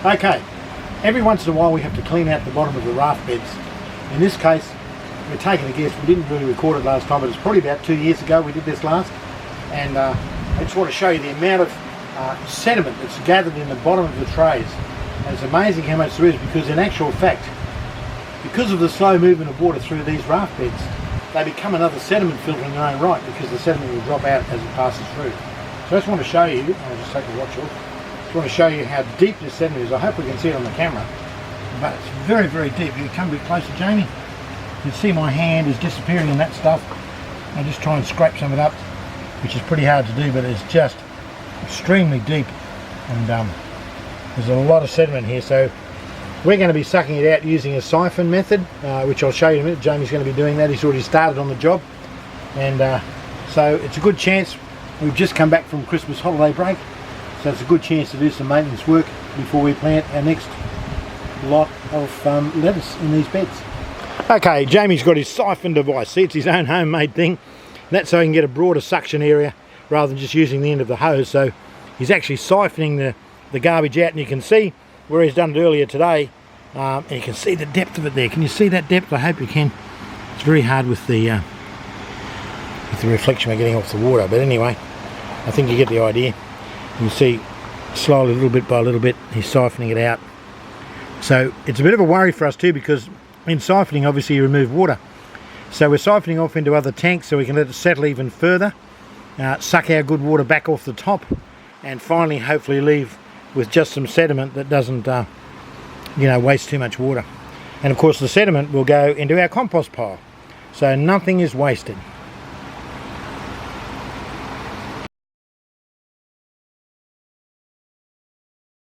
Okay, every once in a while we have to clean out the bottom of the raft beds. In this case, we're taking a guess. We didn't really record it last time, but it's probably about 2 years ago we did this last. And I just want to show you the amount of sediment that's gathered in the bottom of the trays. And it's amazing how much there is, because in actual fact, because of the slow movement of water through these raft beds, they become another sediment filter in their own right, because the sediment will drop out as it passes through. So I just want to show you, I'll just take the watch off. I want to show you how deep this sediment is. I hope we can see it on the camera, but it's very, very deep. You come a bit closer, Jamie. You can see my hand is disappearing in that stuff. I just try and scrape some of it up, which is pretty hard to do, but it's just extremely deep, and there's a lot of sediment here. So we're going to be sucking it out using a siphon method, which I'll show you in a minute. Jamie's going to be doing that. He's already started on the job, and so it's a good chance. We've just come back from Christmas holiday break, so it's a good chance to do some maintenance work before we plant our next lot of lettuce in these beds. Okay, Jamie's got his siphon device. See, it's his own homemade thing. That's so he can get a broader suction area rather than just using the end of the hose. So he's actually siphoning the garbage out, and you can see where he's done it earlier today, and you can see the depth of it there. Can you see that depth? I hope you can. It's very hard with the reflection we're getting off the water, but anyway, I think you get the idea. You can see slowly, little bit by little bit, he's siphoning it out. So it's a bit of a worry for us too, because in siphoning obviously you remove water. So we're siphoning off into other tanks so we can let it settle even further, suck our good water back off the top, and finally hopefully leave with just some sediment that doesn't waste too much water. And of course the sediment will go into our compost pile, so nothing is wasted.